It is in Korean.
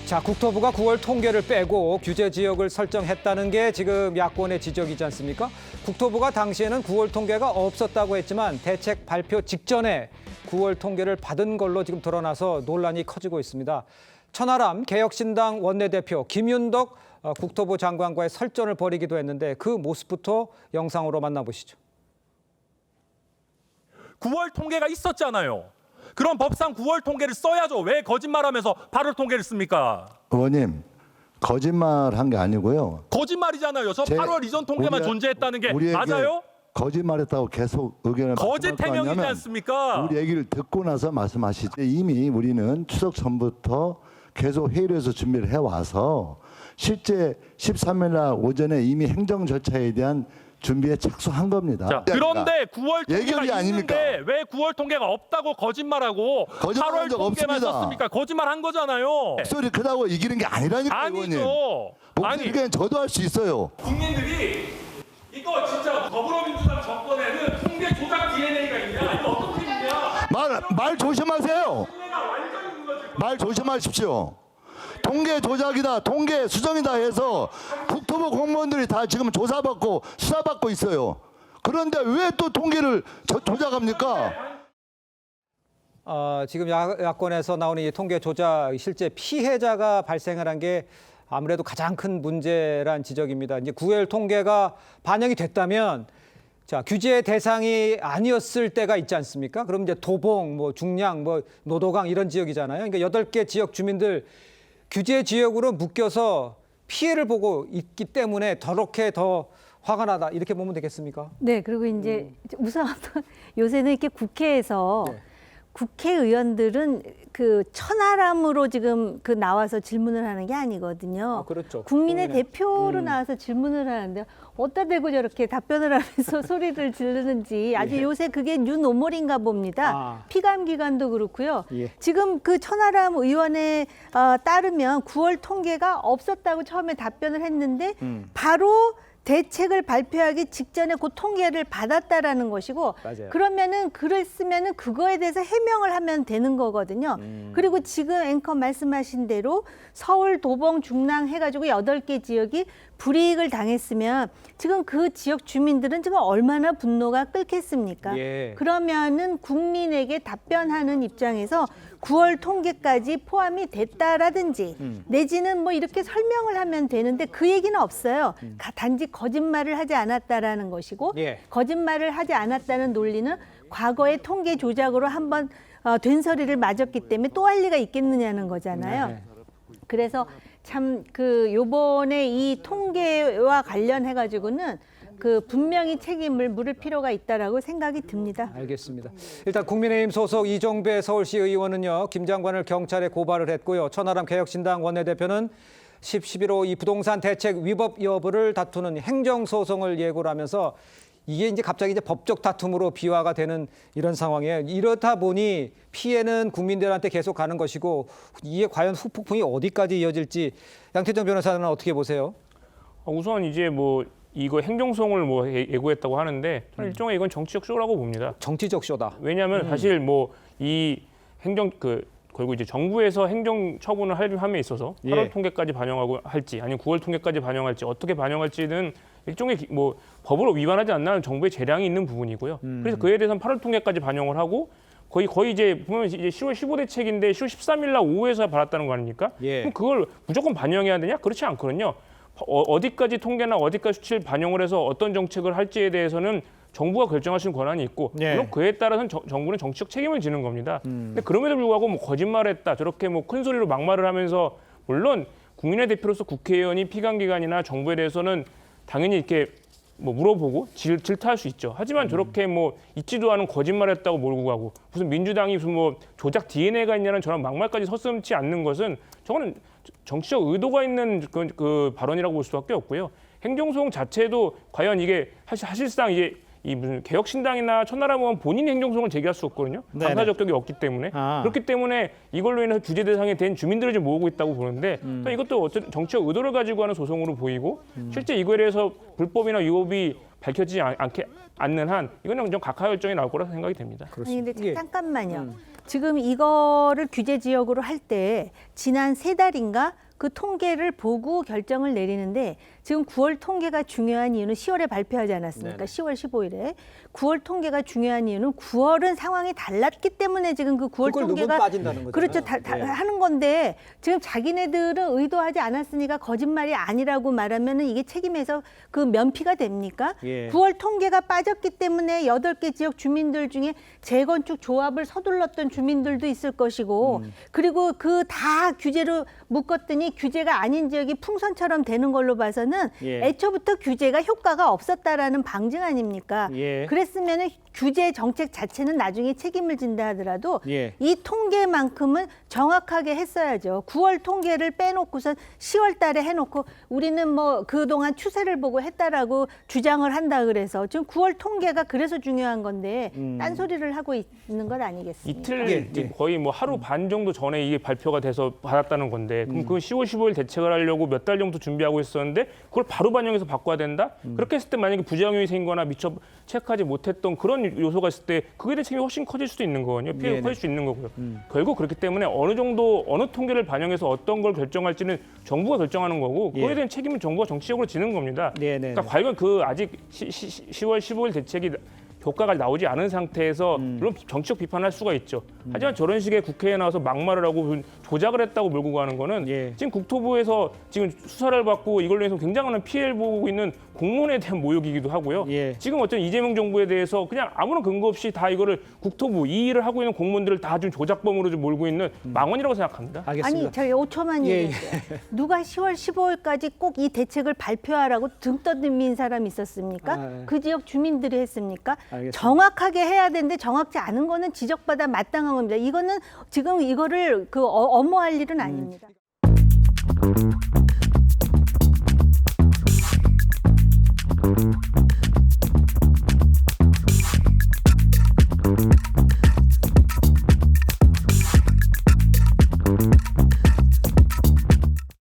자, 국토부가 9월 통계를 빼고 규제 지역을 설정했다는 게 지금 야권의 지적이지 않습니까? 국토부가 당시에는 9월 통계가 없었다고 했지만 대책 발표 직전에 9월 통계를 받은 걸로 지금 드러나서 논란이 커지고 있습니다. 천하람 개혁신당 원내대표 김윤덕 국토부 장관과의 설전을 벌이기도 했는데 그 모습부터 영상으로 만나보시죠. 9월 통계가 있었잖아요. 그럼 법상 9월 통계를 써야죠. 왜 거짓말하면서 8월 통계를 씁니까? 의원님, 거짓말한 게 아니고요. 거짓말이잖아요. 저 8월 이전 통계만 존재했다는 게 맞아요? 거짓말했다고 계속 의견을 거짓 말씀할 거 해명이지 아니냐면 않습니까? 우리 얘기를 듣고 나서 말씀하시죠. 이미 우리는 추석 전부터 계속 회의를 해서 준비를 해와서 실제 13일 날 오전에 이미 행정 절차에 대한 준비에 착수한 겁니다. 자, 그런데 9월 통계가 예견이 아닙니까? 있는데 왜 9월 통계가 없다고 거짓말하고 거짓말한 8월 적 통계만 없습니다. 썼습니까? 거짓말한 거잖아요. 목소리 크다고 이기는 게 아니라니까 의원님. 아니죠. 목소리 그냥 저도 할 수 있어요. 국민들이 이거 진짜 더불어민주당 정권에는 통계 조작 DNA가 있냐? 이거 어떻게 있냐? 말 조심하세요. 신뢰가 완전히 무너질 거야. 말 조심하십시오. 통계 조작이다, 통계 수정이다 해서 국토부 공무원들이 다 지금 조사받고 수사받고 있어요. 그런데 왜 또 통계를 조작합니까? 지금 야권에서 나오는 이 통계 조작 실제 피해자가 발생을 한 게 아무래도 가장 큰 문제란 지적입니다. 이제 9월 통계가 반영이 됐다면 자, 규제 대상이 아니었을 때가 있지 않습니까? 그럼 이제 도봉, 중량, 노도강 이런 지역이잖아요. 그러니까 8개 지역 주민들 규제 지역으로 묶여서 피해를 보고 있기 때문에 더럽게 더 화가 나다 이렇게 보면 되겠습니까? 네, 그리고 이제 우선 요새는 이렇게 국회에서 국회의원들은 그 천하람으로 지금 그 나와서 질문을 하는 게 아니거든요. 그렇죠. 국민의 대표로 나와서 질문을 하는데 어디다 대고 저렇게 답변을 하면서 소리를 지르는지 아주 요새 그게 뉴노멀인가 봅니다. 피감기관도 그렇고요. 지금 그 천하람 의원에 따르면 9월 통계가 없었다고 처음에 답변을 했는데 바로 대책을 발표하기 직전에 그 통계를 받았다라는 것이고 맞아요. 그러면은 그랬으면은 그거에 대해서 해명을 하면 되는 거거든요. 그리고 지금 앵커 말씀하신 대로 서울, 도봉, 중랑 해가지고 8개 지역이 불이익을 당했으면 지금 그 지역 주민들은 지금 얼마나 분노가 끓겠습니까? 그러면은 국민에게 답변하는 입장에서 9월 통계까지 포함이 됐다라든지 내지는 이렇게 설명을 하면 되는데 그 얘기는 없어요. 단지 거짓말을 하지 않았다라는 것이고 거짓말을 하지 않았다는 논리는 과거의 통계 조작으로 한번 된소리를 맞았기 때문에 또 할 리가 있겠느냐는 거잖아요. 그래서 참 요번에 이 통계와 관련해 가지고는 분명히 책임을 물을 필요가 있다라고 생각이 듭니다. 알겠습니다. 일단 국민의힘 소속 이종배 서울시 의원은요, 김 장관을 경찰에 고발을 했고요. 천하람 개혁신당 원내대표는 11호 이 부동산 대책 위법 여부를 다투는 행정소송을 예고를 하면서 이게 이제 갑자기 법적 다툼으로 비화가 되는 이런 상황이에요. 이렇다 보니 피해는 국민들한테 계속 가는 것이고 이게 과연 후폭풍이 어디까지 이어질지 양태정 변호사는 어떻게 보세요? 우선 이제 이거 행정소송을 예고했다고 하는데 저는 일종의 이건 정치적 쇼라고 봅니다. 정치적 쇼다. 왜냐하면 사실 이 행정 그리고 이제 정부에서 행정 처분을 함에 있어서 8월 통계까지 반영하고 할지 아니면 9월 통계까지 반영할지 어떻게 반영할지는 일종의 법을 위반하지 않는 정부의 재량이 있는 부분이고요. 그래서 그에 대해서는 8월 통계까지 반영을 하고 거의 이제 보면 이제 10월 15대책인데 10월 13일 날 오후에서 받았다는 거 아닙니까? 그럼 그걸 무조건 반영해야 되냐? 그렇지 않거든요. 어디까지 통계나 어디까지 수치를 반영을 해서 어떤 정책을 할지에 대해서는 정부가 결정할 수 있는 권한이 있고 물론 그에 따라서는 정부는 정치적 책임을 지는 겁니다. 근데 그럼에도 불구하고 거짓말했다 저렇게 큰 소리로 막말을 하면서 물론 국민의 대표로서 국회의원이 피감기관이나 정부에 대해서는 당연히 이렇게 물어보고 질타할 수 있죠. 하지만 저렇게 있지도 않은 거짓말했다고 몰고 가고 무슨 민주당이 무슨 조작 DNA가 있냐는 저런 막말까지 서슴지 않는 것은 저거는 정치적 의도가 있는 그 발언이라고 볼 수밖에 없고요. 행정소송 자체도 과연 이게 사실상 이게 이 무슨 개혁신당이나 천하람 의원 본인이 행정소송을 제기할 수 없거든요. 당사 적격이 없기 때문에 그렇기 때문에 이걸로 인해서 규제 대상이 된 주민들을 지금 모으고 있다고 보는데 이것도 어쨌든 정치적 의도를 가지고 하는 소송으로 보이고 실제 이거에 대해서 불법이나 위법이 밝혀지지 않는 한 이거는 좀 각하 결정이 나올 거라 생각이 됩니다. 아니 근데 예. 잠깐만요. 지금 이거를 규제 지역으로 할 때 지난 3달인가 그 통계를 보고 결정을 내리는데 지금 9월 통계가 중요한 이유는 10월에 발표하지 않았습니까? 네네. 10월 15일에 9월 통계가 중요한 이유는 9월은 상황이 달랐기 때문에 지금 그 9월 그걸 통계가 누군 빠진다는 거잖아요. 그렇죠. 예. 하는 건데 지금 자기네들은 의도하지 않았으니까 거짓말이 아니라고 말하면은 이게 책임에서 그 면피가 됩니까? 예. 9월 통계가 빠졌기 때문에 8개 지역 주민들 중에 재건축 조합을 서둘렀던 주민들도 있을 것이고 그리고 그 다 규제로 묶었더니 규제가 아닌 지역이 풍선처럼 되는 걸로 봐서는 예. 애초부터 규제가 효과가 없었다라는 방증 아닙니까? 예. 그랬으면은 규제 정책 자체는 나중에 책임을 진다 하더라도 예. 이 통계만큼은 정확하게 했어야죠. 9월 통계를 빼놓고선 10월 달에 해놓고 우리는 뭐 그동안 추세를 보고 했다라고 주장을 한다 그래서 지금 9월 통계가 그래서 중요한 건데 딴소리를 하고 있는 것 아니겠습니까? 이틀 예, 이제 예. 거의 뭐 하루 반 정도 전에 이게 발표가 돼서 받았다는 건데 그럼 그 10월 15일 대책을 하려고 몇 달 정도 준비하고 있었는데 그걸 바로 반영해서 바꿔야 된다? 그렇게 했을 때 만약에 부작용이 생기거나 미처 체크하지 못했던 그런 요소가 있을 때 그게 대한 책임이 훨씬 커질 수도 있는 거거든요. 피해가 네네. 커질 수 있는 거고요. 결국 그렇기 때문에 어느 정도 어느 통계를 반영해서 어떤 걸 결정할지는 정부가 결정하는 거고 그거에 예. 대한 책임은 정부가 정치적으로 지는 겁니다. 네네. 그러니까 과연 그 아직 10월 15일 대책이 효과가 나오지 않은 상태에서 물론 정치적 비판할 수가 있죠. 하지만 저런 식의 국회에 나와서 막말을 하고 조작을 했다고 몰고 가는 거는 예. 지금 국토부에서 지금 수사를 받고 이걸로 해서 굉장한 피해를 보고 있는 공무원에 대한 모욕이기도 하고요. 예. 지금 어떤 이재명 정부에 대해서 그냥 아무런 근거 없이 다 이거를 국토부 이 일을 하고 있는 공무원들을 다 좀 조작범으로 좀 몰고 있는 망언이라고 생각합니다. 알겠습니다. 아니 저희 5초만 예, 얘기할게요. 누가 10월 15일까지 꼭 이 대책을 발표하라고 등 떠들민 사람이 있었습니까? 아, 예. 그 지역 주민들이 했습니까? 알겠습니다. 정확하게 해야 되는데 정확지 않은 거는 지적받아 마땅한 겁니다. 이거는 지금 이거를 그 엄호할 일은 아닙니다.